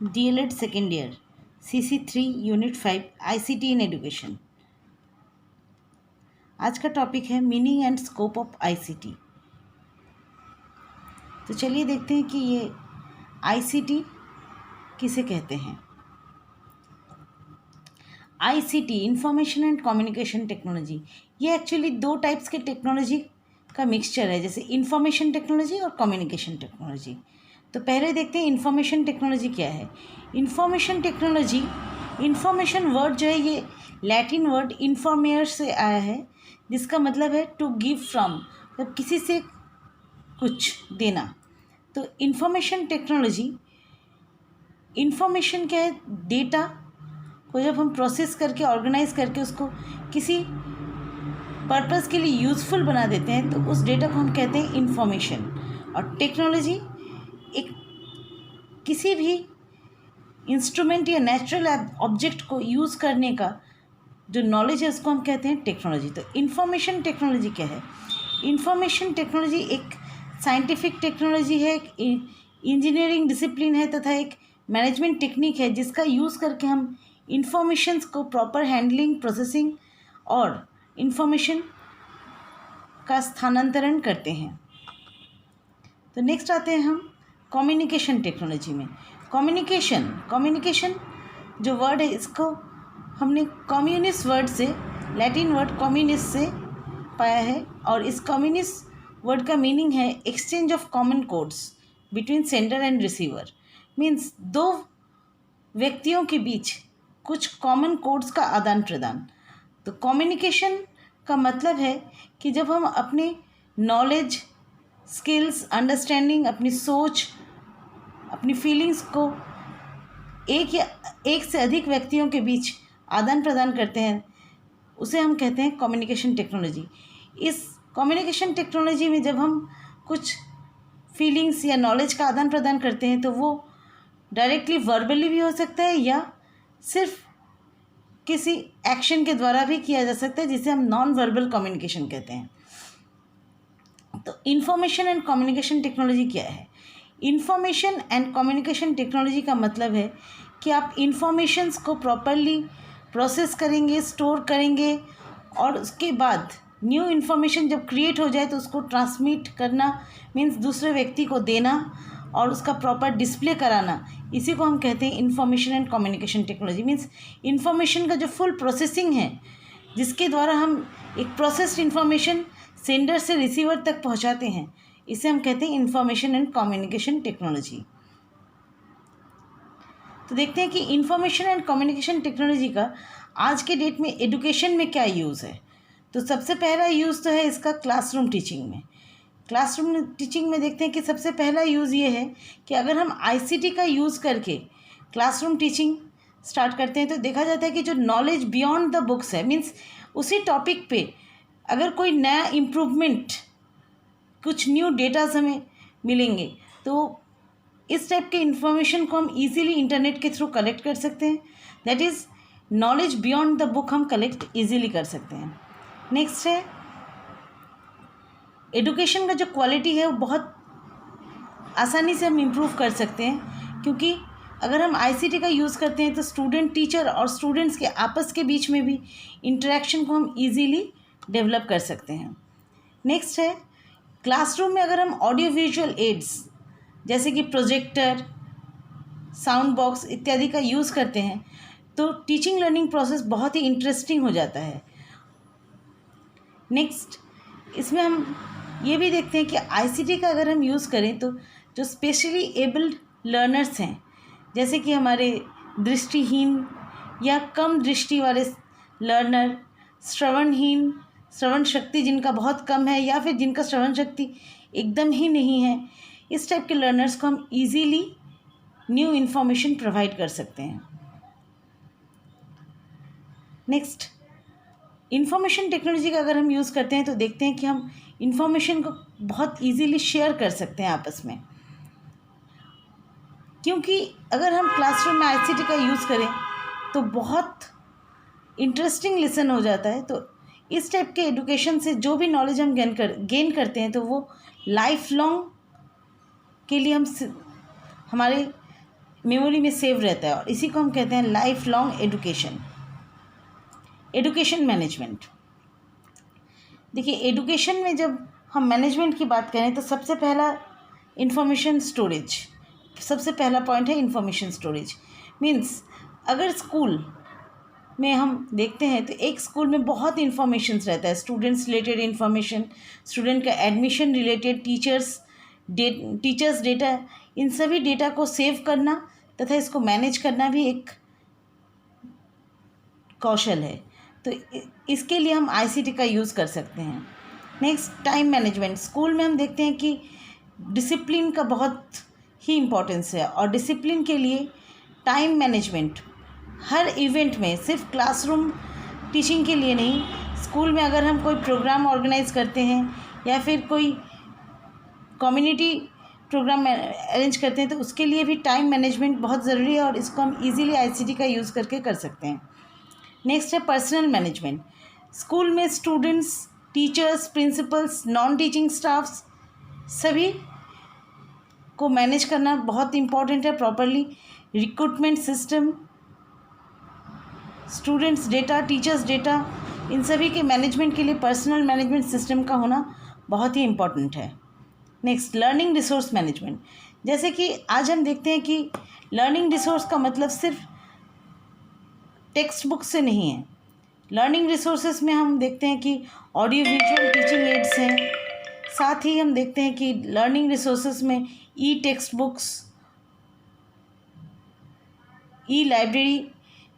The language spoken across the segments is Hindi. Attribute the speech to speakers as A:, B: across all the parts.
A: DLED second year CC3 unit 5 ICT in education. आज का टॉपिक है meaning and scope of ICT। तो चलिए देखते हैं कि ये ICT किसे कहते हैं। ICT information and communication technology, ये एक्चुअली दो टाइप्स के टेक्नोलॉजी का मिक्सचर है, जैसे इंफॉर्मेशन टेक्नोलॉजी और कम्युनिकेशन टेक्नोलॉजी। तो पहले देखते हैं इंफॉर्मेशन टेक्नोलॉजी क्या है। इंफॉर्मेशन टेक्नोलॉजी, इंफॉर्मेशन वर्ड जो है ये लैटिन वर्ड इन्फॉर्मेयर से आया है, जिसका मतलब है टू गिव फ्रॉम, मतलब किसी से कुछ देना। तो इंफॉर्मेशन टेक्नोलॉजी, इंफॉर्मेशन क्या है, डेटा को जब हम प्रोसेस करके ऑर्गेनाइज करके उसको किसी पर्पस के लिए यूज़फुल बना देते हैं, तो उस डेटा को हम कहते हैं इंफॉर्मेशन। और टेक्नोलॉजी एक किसी भी इंस्ट्रूमेंट या नेचुरल ऑब्जेक्ट को यूज़ करने का जो नॉलेज है उसको हम कहते हैं टेक्नोलॉजी। तो इंफॉर्मेशन टेक्नोलॉजी क्या है? इंफॉर्मेशन टेक्नोलॉजी एक साइंटिफिक टेक्नोलॉजी है, एक इंजीनियरिंग डिसिप्लिन है तथा एक मैनेजमेंट टेक्निक है, जिसका यूज़ करके हम इंफॉर्मेशंस को प्रॉपर हैंडलिंग, प्रोसेसिंग और इंफॉर्मेशन का स्थानांतरण करते हैं। तो नेक्स्ट आते हैं हम कम्युनिकेशन टेक्नोलॉजी में। कम्युनिकेशन जो वर्ड है, इसको हमने कम्युनिस्ट वर्ड से, लैटिन वर्ड कम्युनिस्ट से पाया है, और इस कम्युनिस्ट वर्ड का मीनिंग है exchange of common codes between sender and receiver. Means दो व्यक्तियों के बीच कुछ कॉमन कोड्स का आदान प्रदान। तो कम्युनिकेशन का मतलब है कि जब हम अपने नॉलेज, स्किल्स, अंडरस्टैंडिंग, अपनी सोच, अपनी फीलिंग्स को एक से अधिक व्यक्तियों के बीच आदान प्रदान करते हैं, उसे हम कहते हैं कम्युनिकेशन टेक्नोलॉजी। इस कम्युनिकेशन टेक्नोलॉजी में जब हम कुछ फीलिंग्स या नॉलेज का आदान प्रदान करते हैं, तो वो डायरेक्टली वर्बली भी हो सकता है या सिर्फ किसी एक्शन के द्वारा भी किया जा सकता है, जिसे हम नॉन वर्बल कम्युनिकेशन कहते हैं। तो इंफॉर्मेशन एंड कम्युनिकेशन टेक्नोलॉजी क्या है? इंफॉर्मेशन एंड कम्युनिकेशन टेक्नोलॉजी का मतलब है कि आप इंफॉर्मेशंस को प्रॉपरली प्रोसेस करेंगे, स्टोर करेंगे, और उसके बाद न्यू इन्फॉर्मेशन जब क्रिएट हो जाए तो उसको ट्रांसमिट करना, मीन्स दूसरे व्यक्ति को देना और उसका प्रॉपर डिस्प्ले कराना, इसी को हम कहते हैं information and communication technology. Means information का जो फुल प्रोसेसिंग है, जिसके द्वारा हम एक प्रोसेस्ड इंफॉर्मेशन सेंडर से रिसीवर तक पहुंचाते हैं, इसे हम कहते हैं इंफॉर्मेशन एंड कम्युनिकेशन टेक्नोलॉजी। तो देखते हैं कि इंफॉर्मेशन एंड कम्युनिकेशन टेक्नोलॉजी का आज के डेट में एजुकेशन में क्या यूज़ है। तो सबसे पहला यूज़ तो है इसका क्लासरूम टीचिंग में। क्लासरूम टीचिंग में देखते हैं कि सबसे पहला यूज़ ये है कि अगर हम ICT का यूज़ करके क्लासरूम टीचिंग स्टार्ट करते हैं, तो देखा जाता है कि जो नॉलेज बियॉन्ड द बुक्स है, मीन्स उसी टॉपिक पे अगर कोई नया इम्प्रूवमेंट, कुछ न्यू डेटाज हमें मिलेंगे, तो इस टाइप के इंफॉर्मेशन को हम इजीली इंटरनेट के थ्रू कलेक्ट कर सकते हैं। That is knowledge beyond the book हम कलेक्ट इजीली कर सकते हैं। नेक्स्ट है एजुकेशन का जो क्वालिटी है, वो बहुत आसानी से हम इम्प्रूव कर सकते हैं, क्योंकि अगर हम ICT का यूज़ करते हैं तो स्टूडेंट, टीचर और स्टूडेंट्स के आपस के बीच में भी इंटरेक्शन को हम इजीली डेवलप कर सकते हैं। नेक्स्ट है क्लासरूम में अगर हम ऑडियो विजुअल एड्स जैसे कि प्रोजेक्टर, साउंड बॉक्स इत्यादि का यूज़ करते हैं, तो टीचिंग लर्निंग प्रोसेस बहुत ही इंटरेस्टिंग हो जाता है। नेक्स्ट इसमें हम ये भी देखते हैं कि ICT का अगर हम यूज़ करें तो जो स्पेशली एबल्ड लर्नर्स हैं, जैसे कि हमारे दृष्टिहीन या कम दृष्टि वाले लर्नर, श्रवणहीन, श्रवण शक्ति जिनका बहुत कम है या फिर जिनका श्रवण शक्ति एकदम ही नहीं है, इस टाइप के लर्नर्स को हम इजीली न्यू इन्फॉर्मेशन प्रोवाइड कर सकते हैं। नेक्स्ट इंफॉर्मेशन टेक्नोलॉजी का अगर हम यूज़ करते हैं तो देखते हैं कि हम इंफॉर्मेशन को बहुत इजीली शेयर कर सकते हैं आपस में, क्योंकि अगर हम क्लासरूम में ICT का यूज़ करें तो बहुत इंटरेस्टिंग लेसन हो जाता है। तो इस टाइप के एजुकेशन से जो भी नॉलेज हम गेन करते हैं, तो वो लाइफ लॉन्ग के लिए हम हमारे मेमोरी में सेव रहता है, और इसी को हम कहते हैं life long education. Education management. देखिए, एजुकेशन में जब हम मैनेजमेंट की बात करें तो सबसे पहला इंफॉर्मेशन स्टोरेज, सबसे पहला पॉइंट है इंफॉर्मेशन स्टोरेज। मीन्स अगर स्कूल में हम देखते हैं तो एक स्कूल में बहुत इंफॉर्मेशंस रहता है, स्टूडेंट्स रिलेटेड इंफॉर्मेशन, स्टूडेंट का एडमिशन रिलेटेड, टीचर्स डेटा, इन सभी डेटा को सेव करना तथा इसको मैनेज करना भी एक कौशल है। तो इसके लिए हम आईसीटी का यूज़ कर सकते हैं। Next, time management. स्कूल में हम देखते हैं कि डिसिप्लिन का बहुत ही इम्पोर्टेंस है, और डिसिप्लिन के लिए टाइम मैनेजमेंट हर इवेंट में, सिर्फ क्लासरूम टीचिंग के लिए नहीं, स्कूल में अगर हम कोई प्रोग्राम ऑर्गेनाइज करते हैं या फिर कोई कम्युनिटी प्रोग्राम अरेंज करते हैं तो उसके लिए भी टाइम मैनेजमेंट बहुत ज़रूरी है, और इसको हम इजीली आईसीटी का यूज़ करके कर सकते हैं। नेक्स्ट है पर्सनल मैनेजमेंट। स्कूल में students, teachers, principals, non teaching staffs सभी को मैनेज करना बहुत इम्पॉर्टेंट है। Properly recruitment system, students data, teachers data, इन सभी के मैनेजमेंट के लिए पर्सनल मैनेजमेंट सिस्टम का होना बहुत ही इम्पॉर्टेंट है। Next, learning resource management. जैसे कि आज हम देखते हैं कि लर्निंग रिसोर्स का मतलब सिर्फ टेक्स्ट बुक से नहीं है। लर्निंग रिसोर्सेज में हम देखते हैं कि ऑडियो विजुअल टीचिंग एड्स हैं, साथ ही हम देखते हैं कि लर्निंग रिसोर्सेज में e text books, e library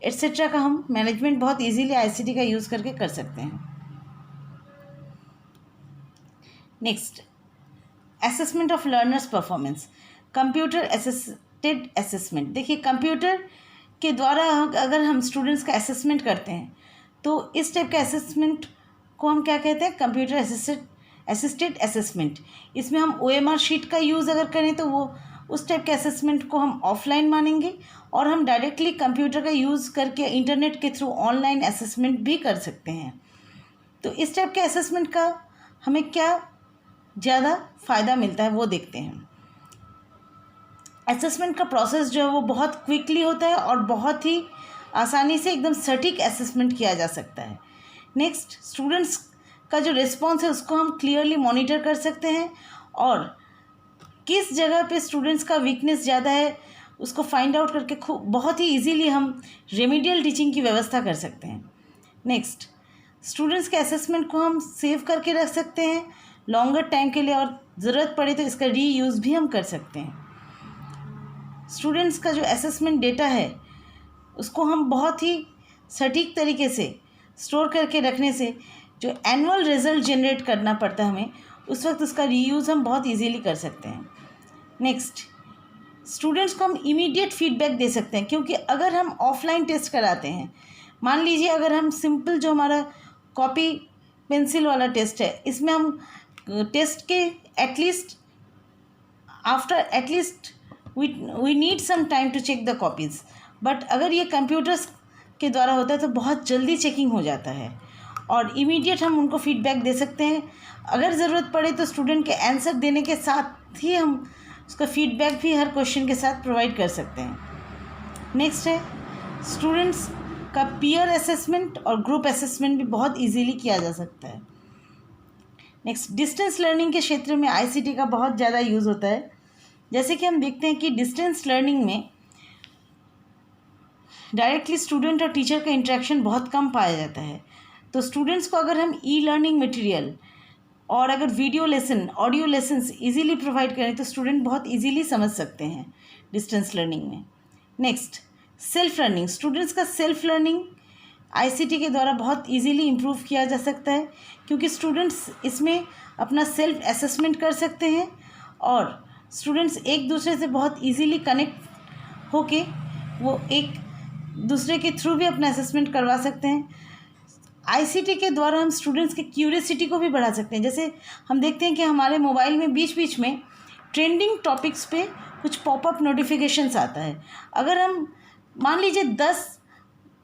A: etcetera का हम मैनेजमेंट बहुत इजीली आईसीटी का यूज़ करके कर सकते हैं। Next, assessment of learners performance, computer assisted assessment. देखिए, कंप्यूटर के द्वारा अगर हम स्टूडेंट्स का असेसमेंट करते हैं तो इस टाइप के असेसमेंट को हम क्या कहते हैं, कंप्यूटर असिस्टेड असेसमेंट। इसमें हम OMR शीट का यूज़ अगर करें तो वो उस टाइप के असेसमेंट को हम ऑफलाइन मानेंगे, और हम डायरेक्टली कंप्यूटर का यूज़ करके इंटरनेट के थ्रू ऑनलाइन असेसमेंट भी कर सकते हैं। तो इस टाइप के असेसमेंट का हमें क्या ज़्यादा फ़ायदा मिलता है वो देखते हैं। असेसमेंट का प्रोसेस जो है वो बहुत क्विकली होता है और बहुत ही आसानी से एकदम सटीक असेसमेंट किया जा सकता है। नेक्स्ट, स्टूडेंट्स का जो रिस्पॉन्स है उसको हम क्लियरली मॉनिटर कर सकते हैं, और किस जगह पे स्टूडेंट्स का वीकनेस ज़्यादा है उसको फाइंड आउट करके बहुत ही इजीली हम रेमेडियल टीचिंग की व्यवस्था कर सकते हैं। नेक्स्ट, स्टूडेंट्स के असेसमेंट को हम सेव करके रख सकते हैं लॉन्गर टाइम के लिए, और ज़रूरत पड़े तो इसका रीयूज़ भी हम कर सकते हैं। स्टूडेंट्स का जो असेसमेंट डेटा है उसको हम बहुत ही सटीक तरीके से स्टोर करके रखने से जो एनुअल रिज़ल्ट जनरेट करना पड़ता है हमें, उस वक्त उसका रीयूज़ हम बहुत इजीली कर सकते हैं। नेक्स्ट, स्टूडेंट्स को हम इमीडिएट फीडबैक दे सकते हैं, क्योंकि अगर हम ऑफलाइन टेस्ट कराते हैं, मान लीजिए अगर हम सिंपल जो हमारा कॉपी पेंसिल वाला टेस्ट है, इसमें हम टेस्ट के at least we need some time to check the copies, but अगर ये कंप्यूटर्स के द्वारा होता है तो बहुत जल्दी चेकिंग हो जाता है और इमीडिएट हम उनको फीडबैक दे सकते हैं। अगर ज़रूरत पड़े तो स्टूडेंट के आंसर देने के साथ ही हम उसका फीडबैक भी हर क्वेश्चन के साथ प्रोवाइड कर सकते हैं। नेक्स्ट है, स्टूडेंट्स का पीयर असेसमेंट और ग्रुप असेसमेंट भी बहुत इजीली किया जा सकता है। नेक्स्ट, डिस्टेंस लर्निंग के क्षेत्र में आईसीटी का बहुत ज़्यादा यूज़ होता है। जैसे कि हम देखते हैं कि डिस्टेंस लर्निंग में डायरेक्टली स्टूडेंट और टीचर का इंटरेक्शन बहुत कम पाया जाता है, तो स्टूडेंट्स को अगर हम ई लर्निंग मटेरियल और अगर video lesson, audio lessons easily provide करें तो स्टूडेंट बहुत इजीली समझ सकते हैं डिस्टेंस लर्निंग में। Next, self learning. स्टूडेंट्स का सेल्फ लर्निंग आईसीटी के द्वारा बहुत इजीली इम्प्रूव किया जा सकता है, क्योंकि स्टूडेंट्स इसमें अपना सेल्फ असेसमेंट कर सकते हैं और स्टूडेंट्स एक दूसरे से बहुत इजीली कनेक्ट होके वो एक दूसरे के थ्रू भी अपना असेसमेंट करवा सकते हैं। आईसीटी के द्वारा हम स्टूडेंट्स के क्यूरियसिटी को भी बढ़ा सकते हैं। जैसे हम देखते हैं कि हमारे मोबाइल में बीच बीच में ट्रेंडिंग टॉपिक्स पे कुछ पॉपअप नोटिफिकेशंस आता है। अगर हम मान लीजिए 10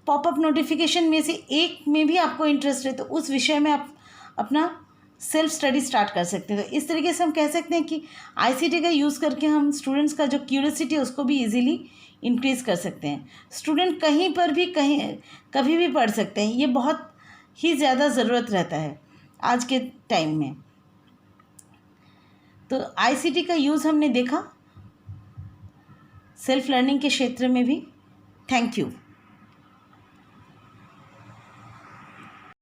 A: पॉपअप नोटिफिकेशन में से एक में भी आपको इंटरेस्ट है तो उस विषय में आप अपना सेल्फ स्टडी स्टार्ट कर सकते हैं। तो इस तरीके से हम कह सकते हैं कि आईसीटी का यूज़ करके हम स्टूडेंट्स का जो क्यूरियसिटी है उसको भी ईजिली इंक्रीज़ कर सकते हैं। स्टूडेंट कहीं पर भी कभी भी पढ़ सकते हैं। ये बहुत ही ज़्यादा ज़रूरत रहता है आज के टाइम में। तो आईसीटी का यूज़ हमने देखा सेल्फ लर्निंग के क्षेत्र में भी। Thank you.